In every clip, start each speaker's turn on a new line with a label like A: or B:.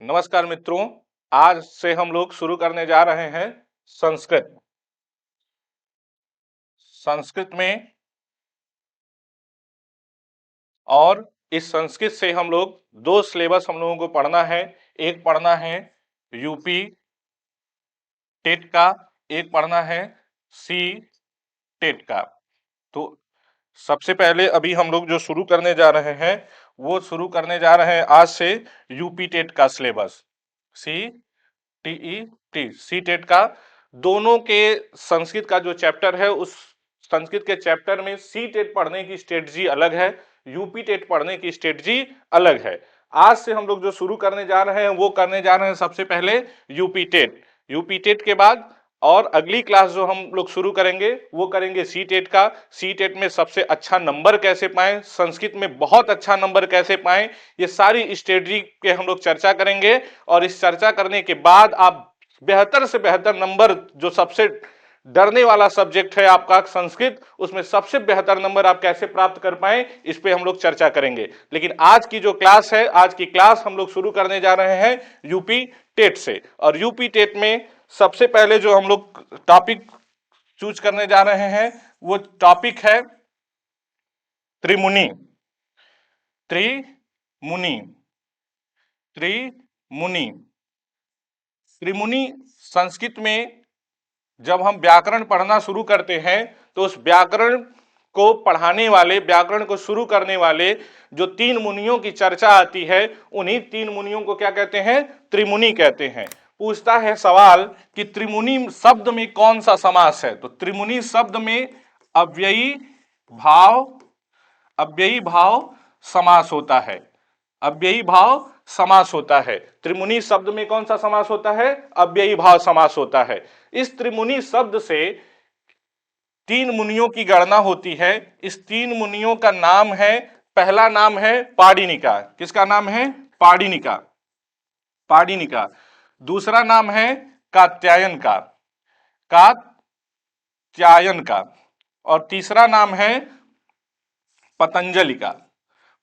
A: नमस्कार मित्रों। आज से हम लोग शुरू करने जा रहे हैं संस्कृत। संस्कृत में और इस संस्कृत से हम लोग दो सिलेबस हम लोगों को पढ़ना है। एक पढ़ना है यूपी टेट का, एक पढ़ना है सी टेट का। तो सबसे पहले अभी हम लोग जो शुरू करने जा रहे हैं वो शुरू करने जा रहे हैं आज से यूपी टेट का सिलेबस। सी टेट का दोनों के संस्कृत का जो चैप्टर है उस संस्कृत के चैप्टर में सी टेट पढ़ने की स्ट्रेटजी अलग है, यूपी टेट पढ़ने की स्ट्रेटजी अलग है। आज से हम लोग जो शुरू करने जा रहे हैं वो करने जा रहे हैं सबसे पहले यूपी टेट। यूपी टेट के बाद और अगली क्लास जो हम लोग शुरू करेंगे वो करेंगे सी टेट का। सी टेट में सबसे अच्छा नंबर कैसे पाएं, संस्कृत में बहुत अच्छा नंबर कैसे पाएं, ये सारी स्ट्रेटजी के हम लोग चर्चा करेंगे। और इस चर्चा करने के बाद आप बेहतर से बेहतर नंबर, जो सबसे डरने वाला सब्जेक्ट है आपका संस्कृत, उसमें सबसे बेहतर नंबर आप कैसे प्राप्त कर पाएं इस पे हम लोग चर्चा करेंगे। लेकिन आज की जो क्लास है, आज की क्लास हम लोग शुरू करने जा रहे हैं यूपी टेट से। और यूपी टेट में सबसे पहले जो हम लोग टॉपिक चूज करने जा रहे हैं वो टॉपिक है त्रिमुनि। त्रिमुनि त्रिमुनि त्रिमुनि संस्कृत में जब हम व्याकरण पढ़ना शुरू करते हैं तो उस व्याकरण को पढ़ाने वाले, व्याकरण को शुरू करने वाले जो तीन मुनियों की चर्चा आती है, उन्हीं तीन मुनियों को क्या कहते हैं? त्रिमुनि कहते हैं। पूछता है सवाल कि त्रिमुनि शब्द में कौन सा समास है? तो त्रिमुनि शब्द में अव्ययी भाव समास होता है। अव्ययी भाव समास होता है। त्रिमुनि शब्द में कौन सा समास होता है? अव्ययी भाव समास होता है। इस त्रिमुनि शब्द से तीन मुनियों की गणना होती है। इस तीन मुनियों का नाम है, पहला नाम है पाणिनिका। किसका नाम है? पाणिनिका। पाणिनिका। दूसरा नाम है कात्यायन का। कात्यायन का। और तीसरा नाम है पतंजलि का।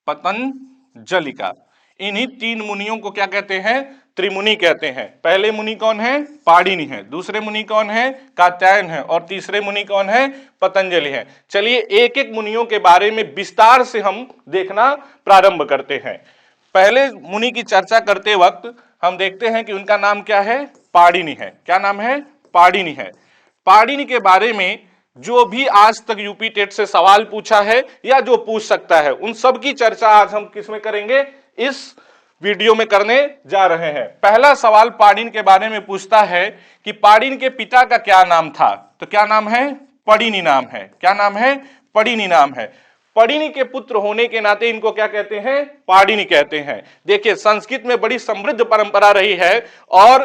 A: पतंजलि का। इन्हीं तीन मुनियों को क्या कहते हैं? त्रिमुनि कहते हैं। पहले मुनि कौन है? पाणिनि है। दूसरे मुनि कौन है? कात्यायन है। और तीसरे मुनि कौन है? पतंजलि है। चलिए एक एक मुनियों के बारे में विस्तार से हम देखना प्रारंभ करते हैं। पहले मुनि की चर्चा करते वक्त हम देखते हैं कि उनका नाम क्या है? पाणिनि है। क्या नाम है? पाणिनि है। पाणिनि के बारे में जो भी आज तक यूपी टेट से सवाल पूछा है या जो पूछ सकता है, उन सब की चर्चा आज हम किस में करेंगे? इस वीडियो में करने जा रहे हैं। पहला सवाल पाणिनि के बारे में पूछता है कि पाणिनि के पिता का क्या नाम था? तो क्या नाम है? पणिनि नाम है। क्या नाम है? पणिनि नाम है। पणिनि के पुत्र होने के नाते इनको क्या कहते हैं? पाणिनि कहते हैं। देखिए संस्कृत में बड़ी समृद्ध परंपरा रही है और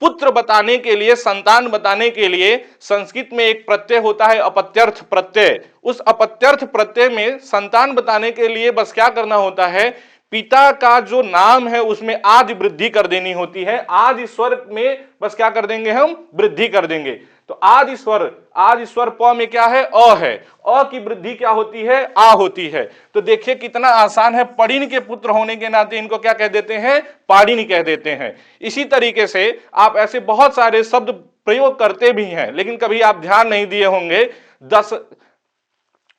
A: पुत्र बताने के लिए, संतान बताने के लिए संस्कृत में एक प्रत्यय होता है अपत्यर्थ प्रत्यय। उस अपत्यर्थ प्रत्यय में संतान बताने के लिए बस क्या करना होता है? पिता का जो नाम है उसमें आदि वृद्धि कर देनी होती है। आदि स्वर में बस क्या कर देंगे? हम वृद्धि कर देंगे। तो आदि स्वर प में क्या है? अ है। अ की वृद्धि क्या होती है? आ होती है। तो देखिए कितना आसान है। पणिनि के पुत्र होने के नाते इनको क्या कह देते हैं? पाणिनि कह देते हैं। इसी तरीके से आप ऐसे बहुत सारे शब्द प्रयोग करते भी हैं, लेकिन कभी आप ध्यान नहीं दिए होंगे।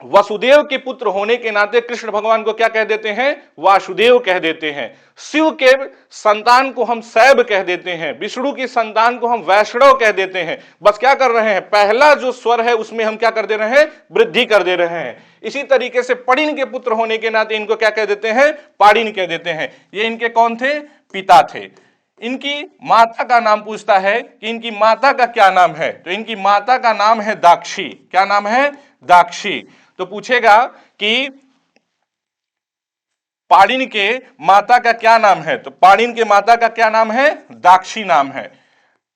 A: वसुदेव के पुत्र होने के नाते कृष्ण भगवान को क्या कह देते हैं? वासुदेव कह देते हैं। शिव के संतान को हम शैव कह देते हैं। विष्णु की संतान को हम वैष्णव कह देते हैं। बस क्या कर रहे हैं? पहला जो स्वर है उसमें हम क्या कर दे रहे हैं? वृद्धि कर दे रहे हैं। इसी तरीके से पणिनि के पुत्र होने के नाते इनको क्या कह देते हैं? पाणिनि कह देते हैं। ये इनके कौन थे? पिता थे। इनकी माता का नाम पूछता है कि इनकी माता का क्या नाम है? तो इनकी माता का नाम है दाक्षी। क्या नाम है? दाक्षी। तो पूछेगा कि पाणिनि के माता का क्या नाम है? तो पाणिनि के माता का क्या नाम है? दाक्षी नाम है।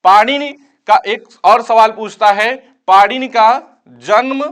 A: पाणिनि का एक और सवाल पूछता है, पाणिनि का जन्म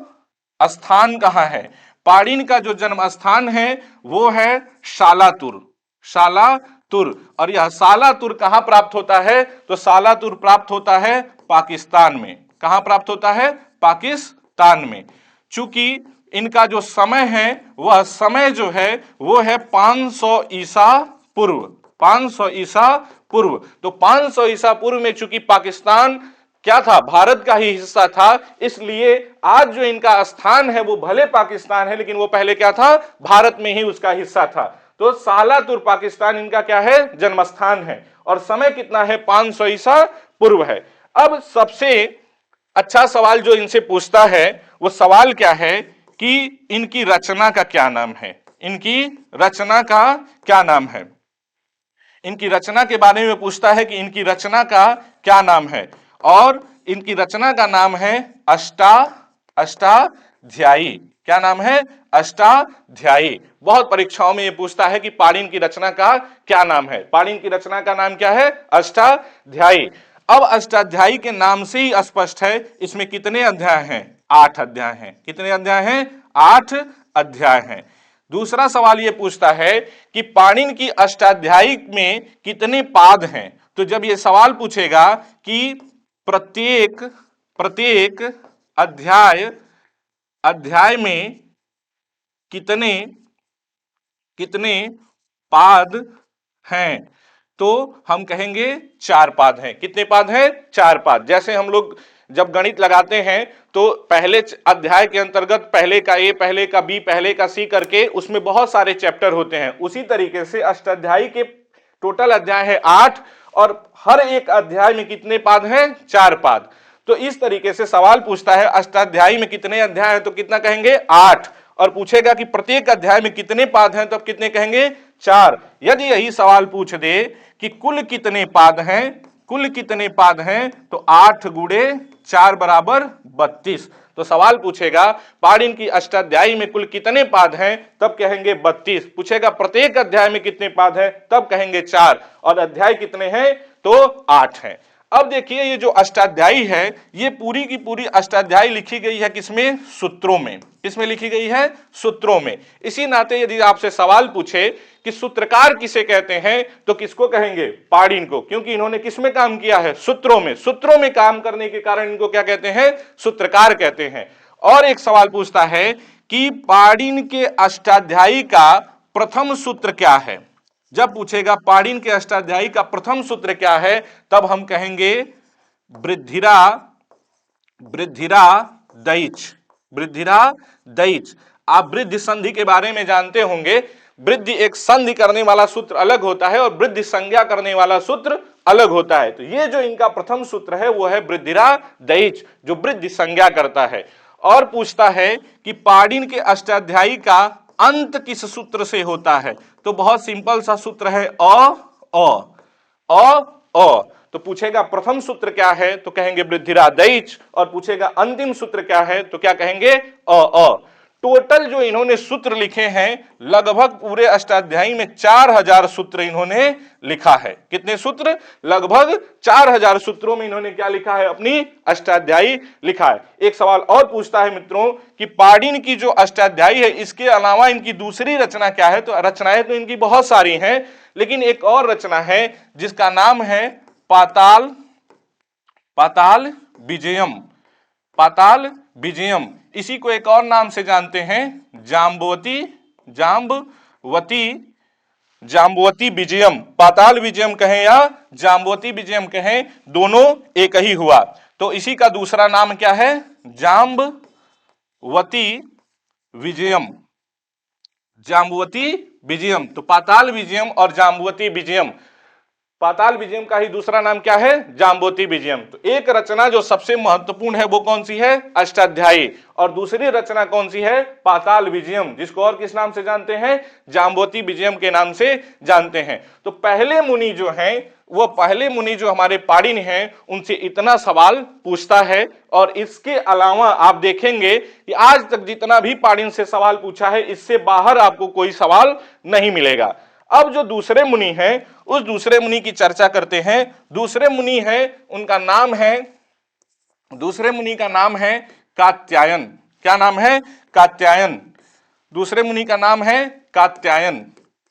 A: स्थान कहाँ है? पाणिनि का जो जन्म स्थान है वो है शालातुर। शालातुर। और यह शालातुर कहां प्राप्त होता है? तो शालातुर प्राप्त होता है पाकिस्तान में। कहां प्राप्त होता है? पाकिस्तान में। चूंकि इनका जो समय है वह समय जो है वो है 500 ईसा पूर्व। 500 ईसा पूर्व। तो 500 ईसा पूर्व में चूंकि पाकिस्तान क्या था, भारत का ही हिस्सा था, इसलिए आज जो इनका स्थान है वो भले पाकिस्तान है लेकिन वो पहले क्या था, भारत में ही उसका हिस्सा था। तो सालातुर पाकिस्तान इनका क्या है, जन्मस्थान है। और समय कितना है, 500 ईसा पूर्व है। अब सबसे अच्छा सवाल जो इनसे पूछता है वो सवाल क्या है कि इनकी रचना का क्या नाम है, इनकी रचना का क्या नाम है। इनकी रचना के बारे में पूछता है कि इनकी रचना का क्या नाम है, और इनकी रचना का नाम है अष्टाध्यायी। क्या नाम है, अष्टाध्यायी। बहुत परीक्षाओं में यह पूछता है कि पाणिनि की रचना का क्या नाम है। पाणिनि की रचना का नाम क्या है, अष्टाध्यायी। अब अष्टाध्यायी के नाम से ही स्पष्ट है इसमें कितने अध्याय हैं, 8 अध्याय हैं। कितने अध्याय हैं, 8 अध्याय हैं। दूसरा सवाल यह पूछता है कि पाणिनि की अष्टाध्यायी में कितने पाद हैं। तो जब यह सवाल पूछेगा कि प्रत्येक प्रत्येक अध्याय में कितने कितने पाद हैं, तो हम कहेंगे 4 पाद हैं। कितने पाद हैं, 4 पाद। जैसे हम लोग जब गणित लगाते हैं तो पहले अध्याय के अंतर्गत पहले का ए, पहले का बी, पहले का सी करके उसमें बहुत सारे चैप्टर होते हैं। उसी तरीके से अष्टाध्यायी के टोटल अध्याय है 8 और हर एक अध्याय में कितने पाद हैं, 4 पाद। तो इस तरीके से सवाल पूछता है अष्टाध्यायी में कितने अध्याय हैं, तो कितना कहेंगे, 8। और पूछेगा कि प्रत्येक अध्याय में कितने पाद हैं, तो अब कितने कहेंगे, 4। यदि यही सवाल पूछ दे कि कुल कितने पाद हैं, कुल कितने पाद हैं, तो 8 गुणे 4 बराबर 32। तो सवाल पूछेगा पाणिनि की अष्टाध्यायी में कुल कितने पाद हैं, तब कहेंगे 32। पूछेगा प्रत्येक अध्याय में कितने पाद हैं, तब कहेंगे 4। और अध्याय कितने हैं, तो 8 हैं। अब देखिए ये जो अष्टाध्यायी है, ये पूरी की पूरी अष्टाध्यायी लिखी गई है किसमें, सूत्रों में। किसमें लिखी गई है, सूत्रों में। इसी नाते यदि आपसे सवाल पूछे कि सूत्रकार किसे कहते हैं, तो किसको कहेंगे, पाणिनि को, क्योंकि इन्होंने किसमें काम किया है, सूत्रों में। सूत्रों में काम करने के कारण इनको क्या कहते हैं, सूत्रकार कहते हैं। और एक सवाल पूछता है कि पाणिनि के अष्टाध्यायी का प्रथम सूत्र क्या है। जब पूछेगा पाणिनि के अष्टाध्यायी का प्रथम सूत्र क्या है, तब हम कहेंगे वृद्धिरा दयिच। वृद्धिरा दयिच। आप वृद्धि संधि के बारे में जानते होंगे। वृद्धि एक संधि करने वाला सूत्र अलग होता है और वृद्धि संज्ञा करने वाला सूत्र अलग होता है। तो ये जो इनका प्रथम सूत्र है वो है वृद्धिरा दयिच, जो वृद्धि संज्ञा करता है। और पूछता है कि पाणिनि के अष्टाध्यायी का अंत किस सूत्र से होता है, तो बहुत सिंपल सा सूत्र है अ। तो पूछेगा प्रथम सूत्र क्या है, तो कहेंगे वृद्धिरा दयिच। और पूछेगा अंतिम सूत्र क्या है, तो क्या कहेंगे, अ। टोटल जो इन्होंने सूत्र लिखे हैं, लगभग पूरे अष्टाध्यायी में 4000 सूत्र इन्होंने लिखा है। कितने सूत्र, लगभग 4000 सूत्रों में इन्होंने क्या लिखा है, अपनी अष्टाध्यायी लिखा है। एक सवाल और पूछता है मित्रों कि पाणिनि की जो अष्टाध्यायी है, इसके अलावा इनकी दूसरी रचना क्या है। तो रचनाएं तो इनकी बहुत सारी हैं, लेकिन एक और रचना है जिसका नाम है पाताल विजयम। पाताल विजयम। इसी को एक और नाम से जानते हैं, जाम्बवती विजयम। पाताल विजयम कहें या जाम्बवती विजयम कहें, दोनों एक ही हुआ। तो इसी का दूसरा नाम क्या है, जाम्बवती विजयम। जाम्बवती विजयम। तो पाताल विजयम और जाम्बवती विजयम। पाताल विजयम का ही दूसरा नाम क्या है, जाम्बवती विजयम। तो एक रचना जो सबसे महत्वपूर्ण है वो कौन सी है, अष्टाध्यायी। और दूसरी रचना कौन सी है, पाताल विजयम, जिसको और किस नाम से जानते हैं, जाम्बवती विजयम के नाम से जानते हैं। तो पहले मुनि जो हैं, वो पहले मुनि जो हमारे पाणिनि हैं, उनसे इतना सवाल पूछता है। और इसके अलावा आप देखेंगे कि आज तक जितना भी पाणिनि से सवाल पूछा है, इससे बाहर आपको कोई सवाल नहीं मिलेगा। अब जो दूसरे मुनि हैं, उस दूसरे मुनि की चर्चा करते हैं। दूसरे मुनि है, उनका नाम है, दूसरे मुनि का नाम है कात्यायन। क्या नाम है, कात्यायन। दूसरे मुनि का नाम है कात्यायन।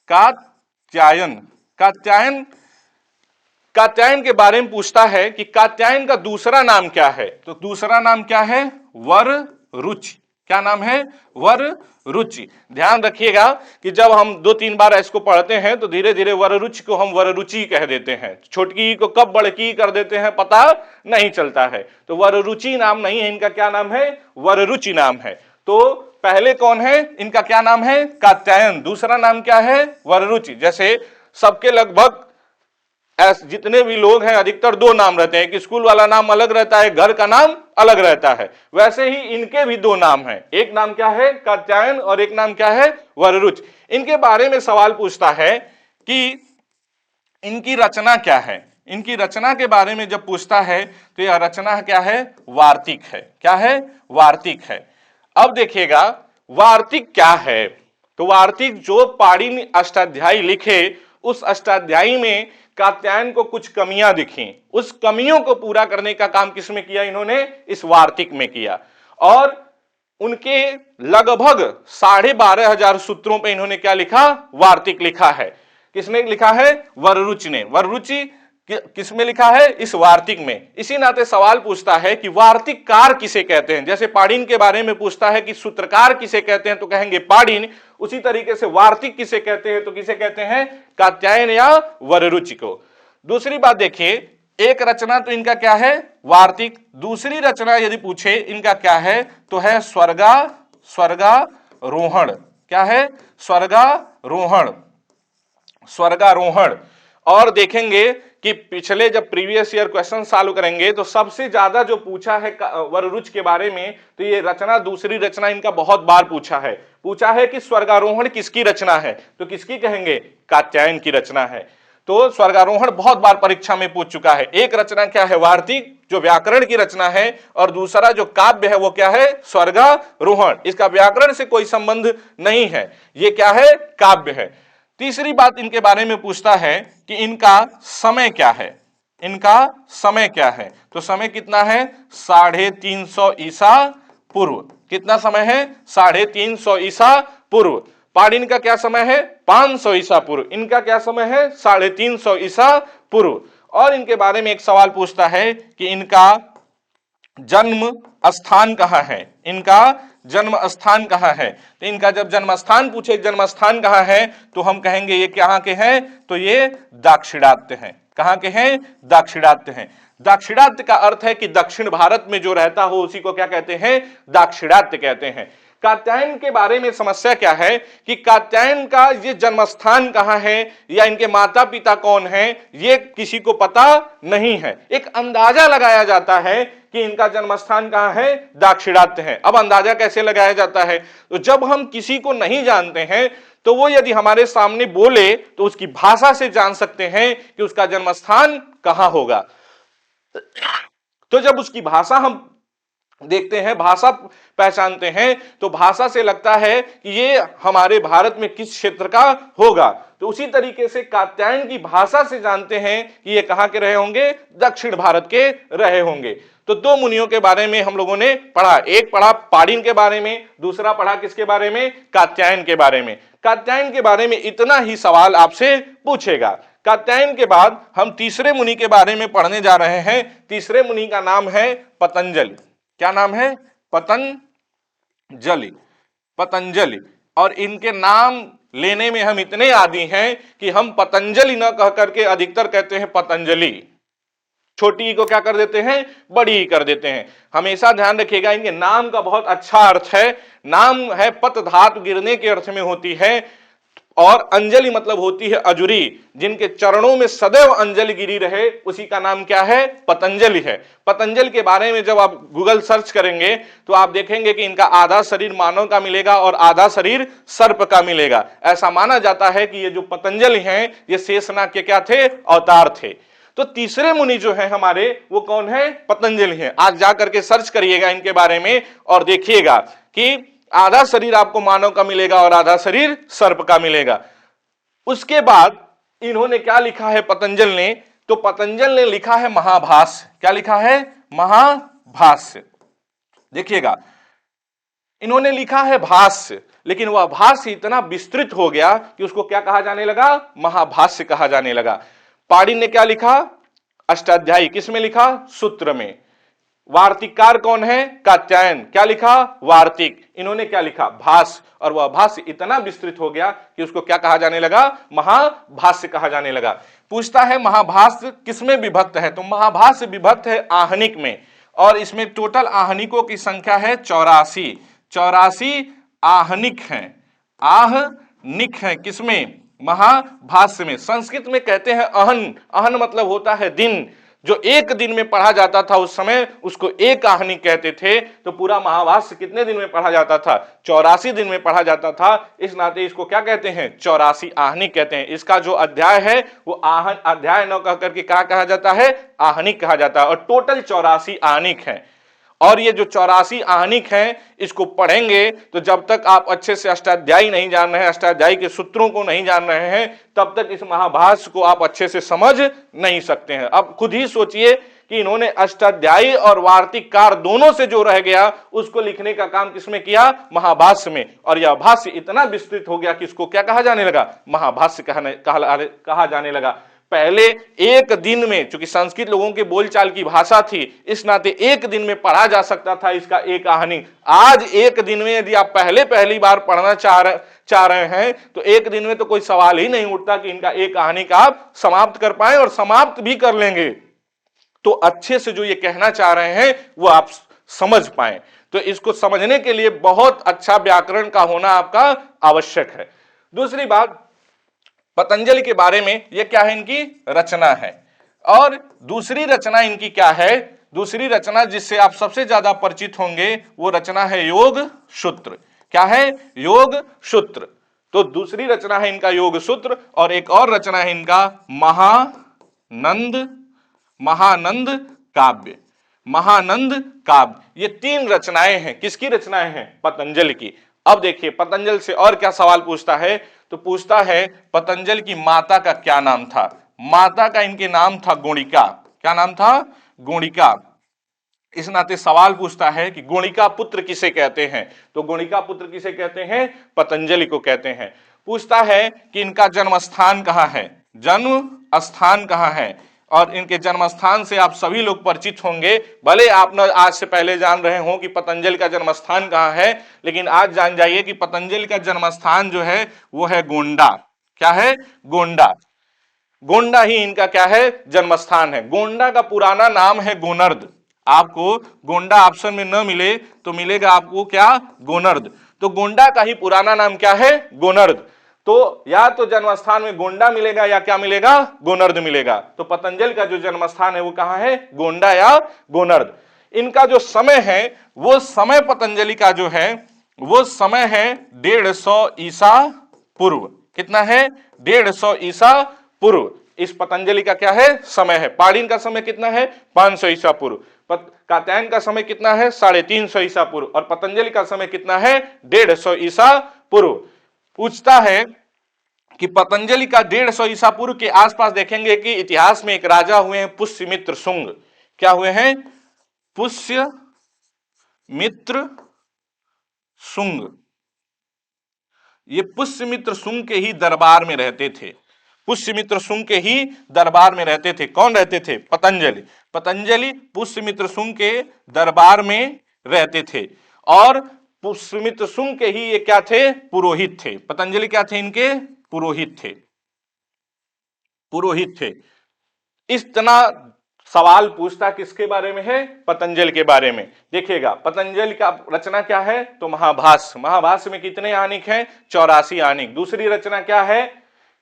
A: कात्यायन कात्यायन कात्यायन के बारे में पूछता है कि कात्यायन का दूसरा नाम क्या है। तो दूसरा नाम क्या है, वररुचि। क्या नाम है? वर रुचि। ध्यान रखिएगा कि जब हम 2-3 बार इसको पढ़ते हैं तो धीरे धीरे वर रुचि को हम वर रुचि कह देते हैं, छोटकी को कब बड़की कर देते हैं पता नहीं चलता है। तो वर रुचि नाम नहीं है इनका, क्या नाम है? वर रुचि नाम है। तो पहले कौन है? इनका क्या नाम है? कात्यायन। दूसरा नाम क्या है? वर रुचि। जैसे सबके लगभग जितने भी लोग हैं अधिकतर 2 नाम रहते हैं, एक स्कूल वाला नाम अलग रहता है, घर का नाम अलग रहता है, वैसे ही इनके भी 2 नाम हैं। एक नाम क्या है? कात्यायन, और एक नाम क्या है? वररुच। इनके बारे में सवाल पूछता है कि इनकी रचना क्या है। इनकी रचना के बारे में जब पूछता है तो यह रचना क्या है? वार्तिक है। क्या है? वार्तिक है। अब देखिएगा वार्तिक क्या है। तो वार्तिक जो पाणिनि अष्टाध्यायी लिखे, उस अष्टाध्यायी में कात्यायन को कुछ कमियां दिखी, उस कमियों को पूरा करने का काम किसमें किया? इन्होंने इस वार्तिक में किया। और उनके लगभग 12,500 सूत्रों पे इन्होंने क्या लिखा? वार्तिक लिखा है। किसने लिखा है? वररुचि ने। वररुचि किसमें लिखा है? इस वार्तिक में। इसी नाते सवाल पूछता है कि वार्तिककार किसे कहते हैं। जैसे पाणिनि के बारे में पूछता है कि सूत्रकार किसे कहते हैं, तो कहेंगे पाणिनि। उसी तरीके से वार्तिक किसे कहते हैं, तो किसे कहते हैं? कात्यायन या वररुचि को। दूसरी बात देखिए, एक रचना तो इनका क्या है? वार्तिक। दूसरी रचना यदि पूछे इनका क्या है, तो है स्वर्गारोहण। क्या है? स्वर्गारोहण। स्वर्गारोहण। और देखेंगे कि पिछले जब प्रीवियस ईयर क्वेश्चन सॉल्व करेंगे तो सबसे ज्यादा जो पूछा है वररुच के बारे में, तो ये रचना, दूसरी रचना इनका बहुत बार पूछा है। पूछा है कि स्वर्गारोहण किसकी रचना है, तो किसकी कहेंगे? कात्यायन की रचना है। तो स्वर्गारोहण बहुत बार परीक्षा में पूछ चुका है। एक रचना क्या है? वार्तिक, जो व्याकरण की रचना है, और दूसरा जो काव्य है वो क्या है? स्वर्गारोहण। इसका व्याकरण से कोई संबंध नहीं है, ये क्या है? काव्य है। तीसरी बात इनके बारे में पूछता है कि इनका समय क्या है। इनका समय क्या है? तो समय कितना है? 350 ईसा पूर्व। कितना समय है? 350 ईसा पूर्व। पाणिनि का क्या समय है? 500 ईसा पूर्व। इनका क्या समय है? 350 ईसा पूर्व। और इनके बारे में एक सवाल पूछता है कि इनका जन्म स्थान कहां है। इनका जन्म स्थान कहां है। तो इनका जब जन्म स्थान पूछे, जन्म स्थान कहां है, तो हम कहेंगे ये कहां के हैं? तो ये दाक्षिणात्य हैं। कहां के हैं? दाक्षिणात्य हैं। दाक्षिणात्य का अर्थ है कि दक्षिण भारत में जो रहता हो उसी को क्या कहते हैं? दाक्षिणात्य कहते हैं। कात्यायन के बारे में समस्या क्या है कि कात्यायन का ये जन्मस्थान कहां है या इनके माता पिता कौन हैं, ये किसी को पता नहीं है। एक अंदाजा लगाया जाता है कि इनका जन्मस्थान कहां है? दाक्षिणात्य है। अब अंदाजा कैसे लगाया जाता है? तो जब हम किसी को नहीं जानते हैं तो वो यदि हमारे सामने बोले तो उसकी भाषा से जान सकते हैं कि उसका जन्मस्थान कहां होगा। तो जब उसकी भाषा हम देखते हैं, भाषा पहचानते हैं, तो भाषा से लगता है कि ये हमारे भारत में किस क्षेत्र का होगा। तो उसी तरीके से कात्यायन की भाषा से जानते हैं कि ये कहां के रहे होंगे? दक्षिण भारत के रहे होंगे। तो 2 मुनियों के बारे में हम लोगों ने पढ़ा। एक पढ़ा पाणिनि के बारे में, दूसरा पढ़ा किसके बारे में? कात्यायन के बारे में। कात्यायन के बारे में इतना ही सवाल आपसे पूछेगा। कात्यायन के बाद हम तीसरे मुनि के बारे में पढ़ने जा रहे हैं। तीसरे मुनि का नाम है पतंजलि। क्या नाम है? पतंजलि। पतंजलि। और इनके नाम लेने में हम इतने आदी हैं कि हम पतंजलि न कह करके अधिकतर कहते हैं पतंजलि। छोटी को क्या कर देते हैं? बड़ी कर देते हैं। हमेशा ध्यान रखिएगा, इनके नाम का बहुत अच्छा अर्थ है। नाम है पत धातु गिरने के अर्थ में होती है, और अंजलि मतलब होती है अजुरी। जिनके चरणों में सदैव अंजलि गिरी रहे उसी का नाम क्या है? पतंजलि है। पतंजलि के बारे में जब आप गूगल सर्च करेंगे तो आप देखेंगे कि इनका आधा शरीर मानव का मिलेगा और आधा शरीर सर्प का मिलेगा। ऐसा माना जाता है कि ये जो पतंजलि हैं ये शेषनाग के क्या थे? अवतार थे। तो तीसरे मुनि जो है हमारे, वो कौन है? पतंजलि है। आज जाकर के सर्च करिएगा इनके बारे में और देखिएगा कि आधा शरीर आपको मानव का मिलेगा और आधा शरीर सर्प का मिलेगा। उसके बाद इन्होंने क्या लिखा है पतंजलि ने? तो पतंजलि ने लिखा है महाभाष्य। क्या लिखा है? महाभाष्य। देखिएगा, इन्होंने लिखा है भाष्य, लेकिन वह भाष्य इतना विस्तृत हो गया कि उसको क्या कहा जाने लगा? महाभाष्य कहा जाने लगा। पाणिनि ने क्या लिखा? अष्टाध्यायी। किसमें लिखा? सूत्र में। वार्तिककार कौन है? कात्यायन। क्या लिखा? वार्तिक। इन्होंने क्या लिखा? भाष्य। और वह भाष्य इतना विस्तृत हो गया कि उसको क्या कहा जाने लगा? महाभाष्य कहा जाने लगा। पूछता है महाभाष्य किसमें विभक्त है? तो महाभाष्य विभक्त है आहनिक में, और इसमें टोटल आहनिकों की संख्या है 84। 84 आहनिक हैं। आहनिक है किसमें? महाभाष्य में। संस्कृत में कहते हैं अहन। अहन मतलब होता है दिन। जो एक दिन में पढ़ा जाता था उस समय उसको एक आहनिक कहते थे। तो पूरा महाभाष्य कितने दिन में पढ़ा जाता था? 84 दिन में पढ़ा जाता था। इस नाते इसको क्या कहते हैं? 84 आहनिक कहते हैं। इसका जो अध्याय है वो आहन अध्याय न कह करके क्या कहा जाता है? आहनिक कहा जाता है। और टोटल 84 आहनिक है। और ये जो 84 आहनिक हैं इसको पढ़ेंगे तो जब तक आप अच्छे से अष्टाध्यायी नहीं जान रहे हैं, अष्टाध्यायी के सूत्रों को नहीं जान रहे हैं, तब तक इस महाभाष्य को आप अच्छे से समझ नहीं सकते हैं। अब खुद ही सोचिए कि इन्होंने अष्टाध्यायी और वार्तिककार दोनों से जो रह गया उसको लिखने का काम किसमें किया? महाभाष्य में। और यह भाष्य इतना विस्तृत हो गया कि इसको क्या कहा जाने लगा? महाभाष्य कहा जाने लगा। पहले एक दिन में, चूंकि संस्कृत लोगों के बोलचाल की भाषा थी, इस नाते एक दिन में पढ़ा जा सकता था इसका एक आहनिक। आज एक दिन में यदि आप पहली बार पढ़ना चाह रहे हैं तो एक दिन में तो कोई सवाल ही नहीं उठता कि इनका एक आहनिक आप समाप्त कर पाए, और समाप्त भी कर लेंगे तो अच्छे से जो ये कहना चाह रहे हैं वो आप समझ पाए। तो इसको समझने के लिए बहुत अच्छा व्याकरण का होना आपका आवश्यक है। दूसरी बात, पतंजलि के बारे में ये क्या है? इनकी रचना है। और दूसरी रचना इनकी क्या है? दूसरी रचना जिससे आप सबसे ज्यादा परिचित होंगे वो रचना है योग सूत्र। क्या है? योग सूत्र। तो दूसरी रचना है इनका योग सूत्र, और एक और रचना है इनका महानंद काव्य। महानंद काव्य। ये तीन रचनाएं हैं। किसकी रचनाएं हैं? पतंजलि की। अब देखिए पतंजलि से और क्या सवाल पूछता है? तो पूछता है पतंजलि की माता का क्या नाम था? माता का इनके नाम था गोणिका। क्या नाम था? गोणिका। इस नाते सवाल पूछता है कि गोणिका पुत्र किसे कहते हैं? तो गोणिका पुत्र किसे कहते हैं? पतंजलि को कहते हैं। पूछता है कि इनका जन्म स्थान कहाँ है? जन्म स्थान कहाँ है? और इनके जन्म स्थान से आप सभी लोग परिचित होंगे। भले आप न आज से पहले जान रहे हो कि पतंजलि का जन्म स्थान कहाँ है, लेकिन आज जान जाइए कि पतंजलि का जन्म स्थान जो है वो है गोंडा। क्या है? गोंडा। गोंडा ही इनका क्या है? जन्म स्थान है। गोंडा का पुराना नाम है गोनर्द। आपको गोंडा ऑप्शन में न मिले तो मिलेगा आपको क्या? गोनर्द। तो गोंडा का ही पुराना नाम क्या है? गोनर्द। तो या तो जन्म स्थान में गोंडा मिलेगा या क्या मिलेगा? गोनर्द मिलेगा। तो पतंजलि का जो जन्म स्थान है वो कहां है? गोंडा या गोनर्द। इनका जो समय है वो समय पतंजलि का जो है वो समय है 150 ईसा पूर्व। कितना है? 150 ईसा पूर्व। इस पतंजलि का क्या है? समय है। पाणिनि का समय कितना है? 500 ईसा पूर्व। कात्यायन का समय कितना है? 350 ईसा पूर्व। और पतंजलि का समय कितना है? 150 ईसा पूर्व। पूछता है कि पतंजलि का 150 ईसा पूर्व के आसपास देखेंगे कि इतिहास में एक राजा हुए हैं पुष्यमित्र शुंग। क्या हुए हैं? पुष्यमित्र शुंग। ये पुष्यमित्र शुंग के ही दरबार में रहते थे। पुष्यमित्र शुंग के ही दरबार में रहते थे। कौन रहते थे? पतंजलि। पतंजलि पुष्यमित्र शुंग के दरबार में रहते थे। और पुष्यमित्र शुंग के ही ये क्या थे? पुरोहित थे। पतंजलि क्या थे? इनके पुरोहित थे। पुरोहित थे। इतना सवाल पूछता किसके बारे में है? पतंजलि के बारे में। देखिएगा पतंजलि का रचना क्या है? तो महाभाष्य। महाभाष्य में कितने आनिक हैं? 84 आनिक। दूसरी रचना क्या है?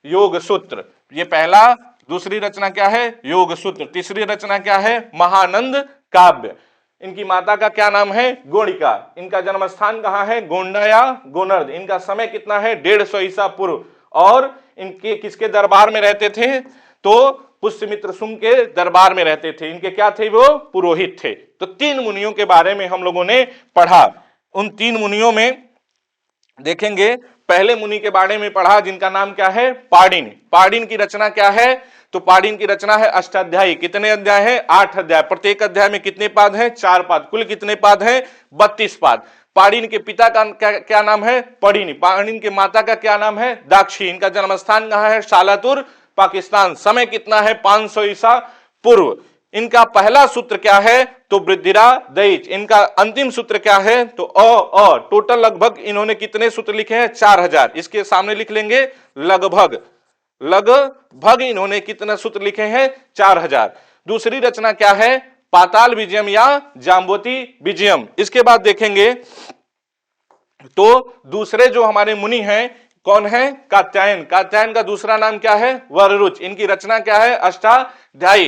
A: योग सूत्र। ये पहला। दूसरी रचना क्या है? योग सूत्र। तीसरी रचना क्या है? महानंद काव्य। इनकी माता का क्या नाम है? गोणिका। इनका जन्म स्थान कहां है? गोंडा या गोनर्द। इनका समय कितना है? 150 ईसा पूर्व। और इनके किसके दरबार में रहते थे? तो पुष्यमित्र शुंग के दरबार में रहते थे। इनके क्या थे? वो पुरोहित थे। तो तीन मुनियों के बारे में हम लोगों ने पढ़ा। उन तीन मुनियों में देखेंगे, पहले मुनि के बारे में पढ़ा जिनका नाम क्या है? पाणिनि। पाणिनि की रचना क्या है? तो पाणिनि की रचना है अष्टाध्यायी। कितने अध्याय है? 8 अध्याय। प्रत्येक अध्याय में कितने पाद हैं? 4 पाद। कुल कितने पाद हैं? 32 पाद। पाणिनि के पिता का क्या नाम है? पणिनि। पाणिनि के माता का क्या नाम है? दाक्षी। इनका जन्म स्थान कहां है? शालातुर, पाकिस्तान। समय कितना है? 500 ईसा पूर्व। इनका पहला सूत्र क्या है? तो तो वृद्धिरा दईच, इनका अंतिम सूत्र क्या है? तो अ। टोटल लगभग इन्होंने कितने सूत्र लिखे हैं? 4000। इसके सामने लिख लेंगे लगभग, लगभग इन्होंने कितने सूत्र लिखे हैं? 4000। दूसरी रचना क्या है? पाताल विजयम या जाम्बोती विजयम। इसके बाद देखेंगे तो दूसरे जो हमारे मुनि हैं कौन है? कात्यायन। कात्यायन का दूसरा नाम क्या है? वररुच। इनकी रचना क्या है? अष्टाध्यायी।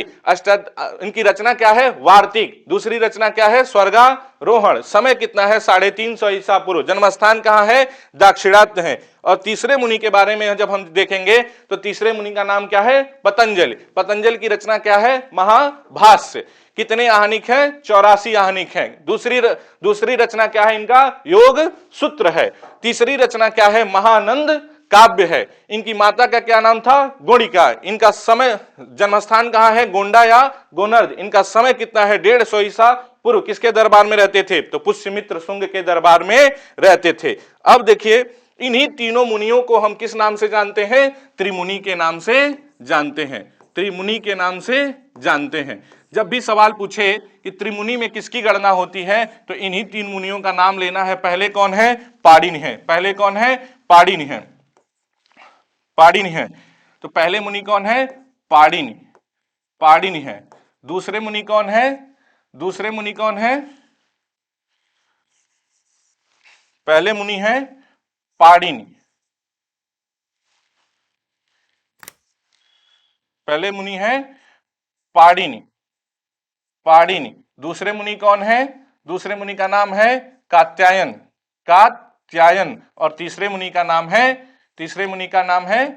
A: इनकी रचना क्या है? वार्तिक। दूसरी रचना क्या है? स्वर्गारोहण। समय कितना है? 350 ईसा पूर्व। जन्मस्थान कहां है? दाक्षिणात्य है। और तीसरे मुनि के बारे में जब हम देखेंगे तो तीसरे मुनि का नाम क्या है? पतंजलि। पतंजलि की रचना क्या है? महाभाष्य। कितने आहनिक हैं? 84 आहनिक हैं। दूसरी रचना क्या है इनका? योग सूत्र है। तीसरी रचना क्या है? महानंद काव्य है। इनकी माता का क्या नाम था? गोणिका। इनका समय, जन्मस्थान कहां है? गोंडा या गोनर्द। इनका समय कितना है? 150 ईसा पूर्व। किसके दरबार में रहते थे? तो पुष्यमित्र शुंग के दरबार में रहते थे। अब देखिए इन्हीं तीनों मुनियों को हम किस नाम से जानते हैं? त्रिमुनि के नाम से जानते हैं। त्रिमुनि के नाम से जानते हैं। जब भी सवाल पूछे कि त्रिमुनि में किसकी गणना होती है तो इन्हीं तीन मुनियों का नाम लेना है। पहले कौन है? पाणिनि है। पहले कौन है? पाणिनि है। पाणिनि है। तो पहले मुनि कौन है? पाणिनि। पाणिनि है। दूसरे मुनि कौन है? दूसरे मुनि कौन है? पहले मुनि है पाणिनि। पहले मुनि है पाणिनि। पाणिनि। दूसरे मुनि कौन है? दूसरे मुनि का नाम है कात्यायन। कात्यायन। और तीसरे मुनि का नाम है, तीसरे मुनि का नाम है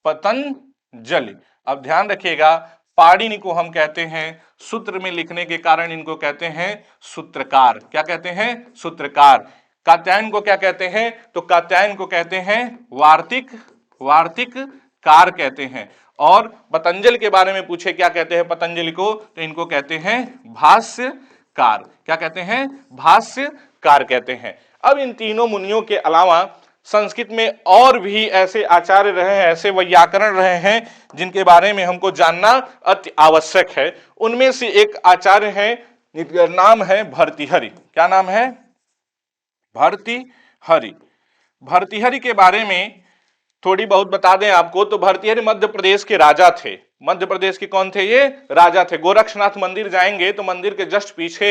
A: पतंजलि। अब ध्यान रखिएगा पाणिनि को हम कहते हैं सूत्र में लिखने के कारण इनको कहते हैं सूत्रकार। क्या कहते हैं? सूत्रकार। कात्यायन को क्या कहते हैं? तो कात्यायन को कहते हैं वार्तिक, वार्तिक कार कहते हैं। और पतंजलि के बारे में पूछे क्या कहते हैं पतंजलि को, तो इनको कहते हैं भाष्यकार। क्या कहते हैं? भाष्यकार कहते हैं। अब इन तीनों मुनियों के अलावा संस्कृत में और भी ऐसे आचार्य रहे हैं, ऐसे वैयाकरण रहे हैं जिनके बारे में हमको जानना अति आवश्यक है। उनमें से एक आचार्य हैं, नाम है भर्तृहरि। क्या नाम है? भर्तृहरि। भर्तृहरि के बारे में थोड़ी बहुत बता दें आपको तो भर्तृहरि मध्य प्रदेश के राजा थे। मध्य प्रदेश के कौन थे? ये राजा थे। गोरक्षनाथ मंदिर जाएंगे तो मंदिर के जस्ट पीछे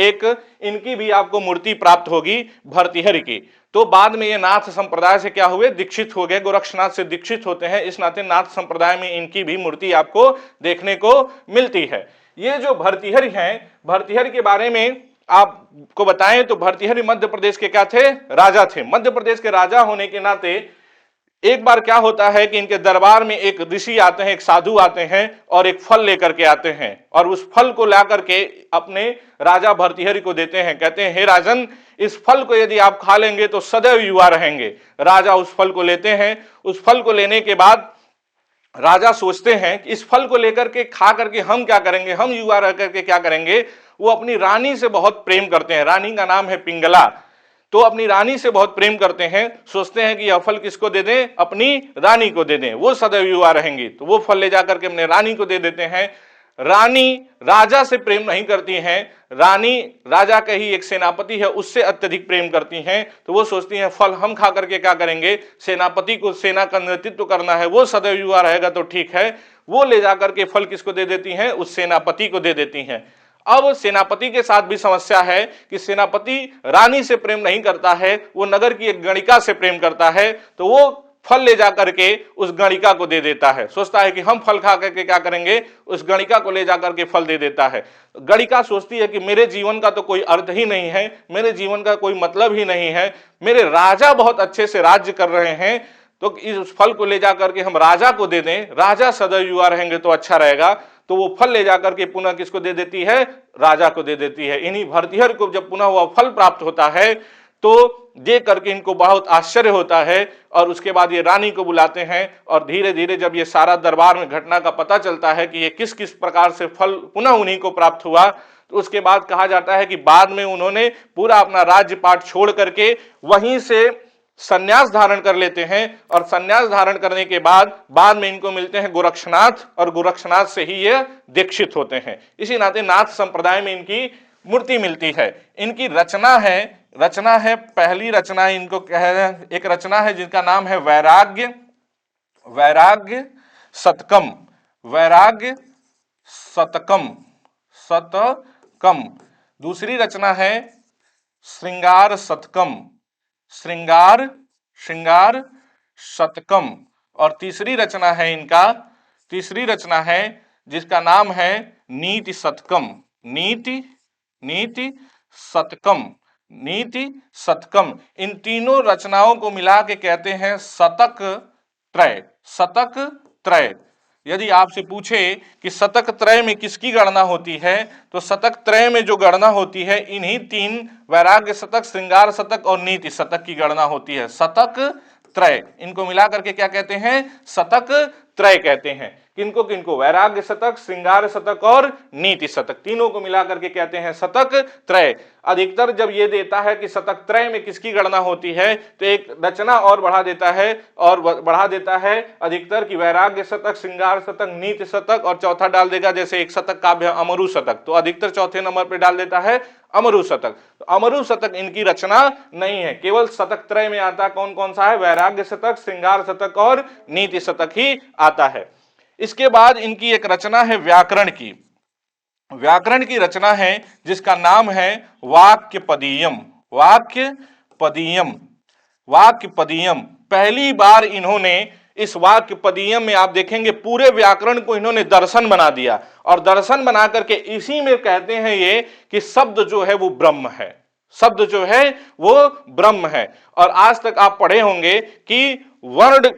A: एक इनकी भी आपको मूर्ति प्राप्त होगी भर्तृहरि की। तो बाद में ये नाथ संप्रदाय से क्या हुए? दीक्षित हो गए। गोरक्षनाथ से दीक्षित होते हैं, इस नाते नाथ संप्रदाय में इनकी भी मूर्ति आपको देखने को मिलती है। ये जो भर्तृहरि हैं, भर्तृहरि के बारे में आपको बताएं तो भर्तृहरि मध्य प्रदेश के क्या थे? राजा थे। मध्य प्रदेश के राजा होने के नाते एक बार क्या होता है कि इनके दरबार में एक ऋषि आते हैं, एक साधु आते हैं और एक फल लेकर के आते हैं और उस फल को ला करके अपने राजा भर्तृहरि को देते हैं। कहते हैं हे राजन, इस फल को यदि आप खा लेंगे तो सदैव युवा रहेंगे। राजा उस फल को लेते हैं। उस फल को लेने के बाद राजा सोचते हैं कि इस फल को लेकर के खा करके हम क्या करेंगे, हम युवा रह करके क्या करेंगे। वो अपनी रानी से बहुत प्रेम करते हैं। रानी का नाम है पिंगला। तो अपनी रानी से बहुत प्रेम करते हैं, सोचते हैं कि यह फल किसको दे दें? अपनी रानी को दे दें, वो सदैव युवा रहेंगी। तो वो फल ले जाकर के अपने रानी को दे देते हैं। रानी राजा से प्रेम नहीं करती हैं। रानी राजा का ही एक सेनापति है, उससे अत्यधिक प्रेम करती हैं। तो वो सोचती हैं फल हम खा करके क्या करेंगे, सेनापति को सेना का नेतृत्व करना है, वो सदैव युवा रहेगा तो ठीक है। वो ले जाकर के फल किसको दे देती हैं? उस सेनापति को दे देती हैं। अब सेनापति के साथ भी समस्या है कि सेनापति रानी से प्रेम नहीं करता है, वो नगर की एक गणिका से प्रेम करता है। तो वो फल ले जाकर के उस गणिका को दे देता है, सोचता है कि हम फल खा करके क्या करेंगे, उस गणिका को ले जाकर के फल दे देता है। गणिका सोचती है कि मेरे जीवन का तो कोई अर्थ ही नहीं है, मेरे जीवन का कोई मतलब ही नहीं है, मेरे राजा बहुत अच्छे से राज्य कर रहे हैं, तो इस फल को ले जाकर के हम राजा को दे दें, राजा सदैव युवा रहेंगे तो अच्छा रहेगा। तो वो फल ले जाकर के पुनः किसको दे देती है? राजा को दे देती है। इन्हीं भर्तृहरि को जब पुनः वह फल प्राप्त होता है तो देख करके इनको बहुत आश्चर्य होता है और उसके बाद ये रानी को बुलाते हैं और धीरे धीरे जब ये सारा दरबार में घटना का पता चलता है कि ये किस किस प्रकार से फल पुनः उन्हीं को प्राप्त हुआ, तो उसके बाद कहा जाता है कि बाद में उन्होंने पूरा अपना राज्यपाट छोड़ करके वहीं से संन्यास धारण कर लेते हैं और संन्यास धारण करने के बाद में इनको मिलते हैं गोरक्षनाथ और गोरक्षनाथ से ही ये दीक्षित होते हैं। इसी नाते नाथ संप्रदाय में इनकी मूर्ति मिलती है। इनकी रचना है पहली रचना इनको एक रचना है जिनका नाम है वैराग्य शतकम। वैराग्य शतकम शतकम। दूसरी रचना है श्रृंगार शतकम। श्रृंगार शतकम। और तीसरी रचना है जिसका नाम है नीति शतकम। नीति शतकम। नीति शतकम। इन तीनों रचनाओं को मिला के कहते हैं शतक त्रय। यदि आपसे पूछे कि शतक त्रय में किसकी गणना होती है, तो शतक त्रय में जो गणना होती है इन्हीं तीन, वैराग्य शतक, श्रृंगार शतक और नीति शतक की गणना होती है। शतक त्रय, इनको मिला करके क्या कहते हैं? शतक त्रय कहते हैं। किनको किनको? वैराग्य शतक, श्रृंगार शतक और नीति शतक, तीनों को मिला करके कहते हैं शतक त्रय। अधिकतर जब ये देता है कि शतक त्रय में किसकी गणना होती है, तो एक रचना और बढ़ा देता है अधिकतर की वैराग्य शतक, श्रृंगार शतक, नीति शतक, और चौथा डाल देगा जैसे एक शतक काव्य अमरु शतक, तो अधिकतर चौथे नंबर पे डाल देता है अमरु शतक। तो अमरु शतक इनकी रचना नहीं है, केवल शतक त्रय में आता कौन कौन सा है? वैराग्य शतक, श्रृंगार शतक और नीति शतक ही आता है। इसके बाद इनकी एक रचना है व्याकरण की रचना है जिसका नाम है वाक्यपदीयम। पहली बार इन्होंने इस वाक्यपदीयम में आप देखेंगे पूरे व्याकरण को इन्होंने दर्शन बना दिया, और दर्शन बना करके इसी में कहते हैं ये कि शब्द जो है वो ब्रह्म है। और आज तक आप पढ़े होंगे कि वर्ण,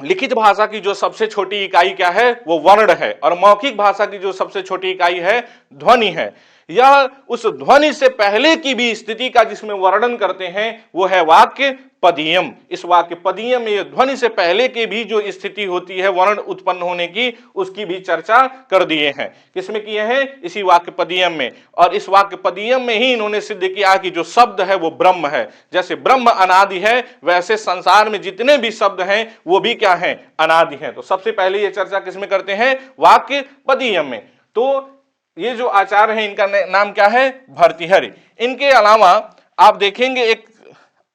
A: लिखित भाषा की जो सबसे छोटी इकाई क्या है? वो वर्ण है, और मौखिक भाषा की जो सबसे छोटी इकाई है ध्वनि है। यह उस ध्वनि से पहले की भी स्थिति का जिसमें वर्णन करते हैं वो है वाक्य पदीयम। इस वाक्य पदीयम में ध्वनि से पहले की भी जो स्थिति होती है वर्ण उत्पन्न होने की, उसकी भी चर्चा कर दिए हैं। किसमें किए हैं? इसी वाक्य पदीयम में। और इस वाक्य पदीयम में ही इन्होंने सिद्ध किया कि जो शब्द है वो ब्रह्म है। जैसे ब्रह्म अनादि है, वैसे संसार में जितने भी शब्द हैं वो भी क्या है? अनादि हैं। तो सबसे पहले ये चर्चा किसमें करते हैं? वाक्य पदीयम में। तो ये जो आचार्य हैं इनका नाम क्या है? भर्तृहरि। इनके अलावा आप देखेंगे एक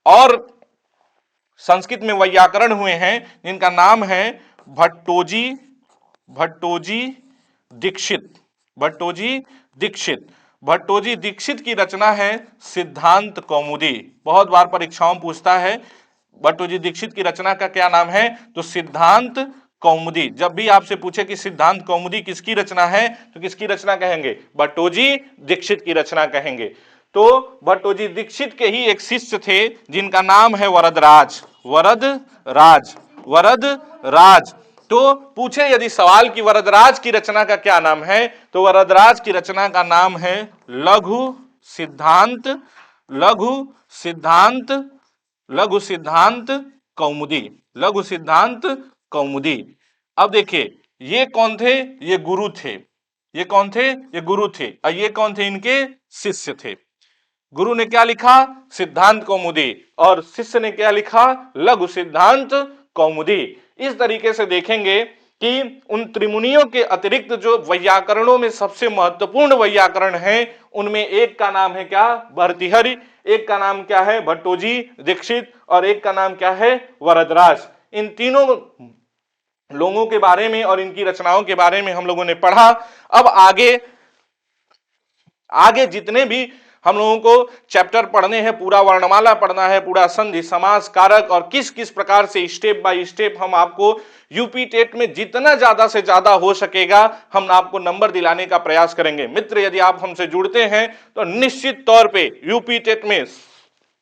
A: और संस्कृत में वैयाकरण हुए हैं जिनका नाम है भट्टोजी दीक्षित। भट्टोजी दीक्षित की रचना है सिद्धांत कौमुदी। बहुत बार परीक्षाओं में पूछता है भट्टोजी दीक्षित की रचना का क्या नाम है, तो सिद्धांत कौमुदी। जब भी आपसे पूछे कि सिद्धांत कौमुदी किसकी रचना है, तो किसकी रचना कहेंगे? भट्टोजी दीक्षित की रचना कहेंगे। तो भट्टोजी दीक्षित के ही एक शिष्य थे जिनका नाम है वरदराज। तो पूछे यदि सवाल की वरदराज की रचना का क्या नाम है, तो वरदराज की रचना का नाम है लघु सिद्धांत कौमुदी। अब देखिए ये कौन थे? ये गुरु थे। ये कौन थे? ये गुरु थे। और ये कौन थे? इनके शिष्य थे। गुरु ने क्या लिखा? सिद्धांत कौमुदी। और शिष्य ने क्या लिखा? लघु सिद्धांत कौमुदी। इस तरीके से देखेंगे कि उन त्रिमुनियों के अतिरिक्त जो वैयाकरणों में सबसे महत्वपूर्ण वैयाकरण है उनमें एक का नाम है क्या? भर्तृहरि। एक का नाम क्या है? भट्टोजी दीक्षित। और एक का नाम क्या है? वरदराज। इन तीनों लोगों के बारे में और इनकी रचनाओं के बारे में हम लोगों ने पढ़ा। अब आगे जितने भी हम लोगों को चैप्टर पढ़ने हैं, पूरा वर्णमाला पढ़ना है, पूरा संधि, समास, कारक, और किस किस प्रकार से स्टेप बाय स्टेप हम आपको यूपी टेट में जितना ज्यादा से ज्यादा हो सकेगा हम आपको नंबर दिलाने का प्रयास करेंगे। मित्र, यदि आप हमसे जुड़ते हैं तो निश्चित तौर पे यूपी टेट में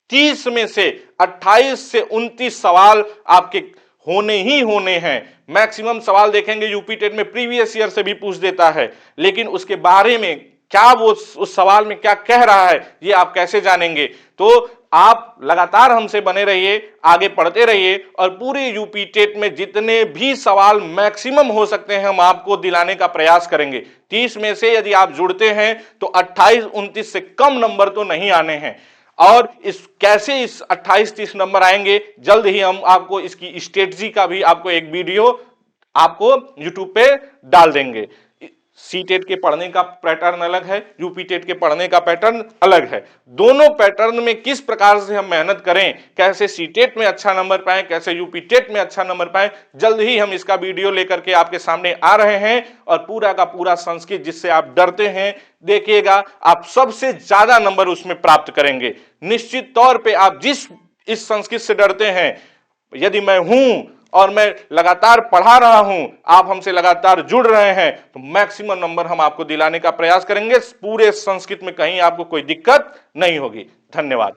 A: 30 में से 28 से 29 सवाल आपके होने ही होने हैं। मैक्सिमम सवाल देखेंगे यूपी टेट में प्रीवियस ईयर से भी पूछ देता है, लेकिन उसके बारे में क्या वो उस सवाल में क्या कह रहा है ये आप कैसे जानेंगे? तो आप लगातार हमसे बने रहिए, आगे पढ़ते रहिए, और पूरे यूपी टेट में जितने भी सवाल मैक्सिमम हो सकते हैं हम आपको दिलाने का प्रयास करेंगे। 30 में से यदि आप जुड़ते हैं तो 28-29 से कम नंबर तो नहीं आने हैं। और कैसे इस 28-30 नंबर आएंगे, जल्द ही हम आपको इसकी स्ट्रेटजी का भी आपको एक वीडियो आपको यूट्यूब पे डाल देंगे। सीटेट के पढ़ने का पैटर्न अलग है, यूपी टेट के पढ़ने का पैटर्न अलग है। दोनों पैटर्न में किस प्रकार से हम मेहनत करें, कैसे सीटेट में अच्छा नंबर पाएं, कैसे यूपी टेट में अच्छा नंबर पाएं, जल्द ही हम इसका वीडियो लेकर के आपके सामने आ रहे हैं। और पूरा का पूरा संस्कृत जिससे आप डरते हैं, देखिएगा आप सबसे ज्यादा नंबर उसमें प्राप्त करेंगे। निश्चित तौर पे आप जिस इस संस्कृत से डरते हैं, यदि मैं हूं और मैं लगातार पढ़ा रहा हूं, आप हमसे लगातार जुड़ रहे हैं, तो मैक्सिमम नंबर हम आपको दिलाने का प्रयास करेंगे। पूरे संस्कृत में कहीं आपको कोई दिक्कत नहीं होगी। धन्यवाद।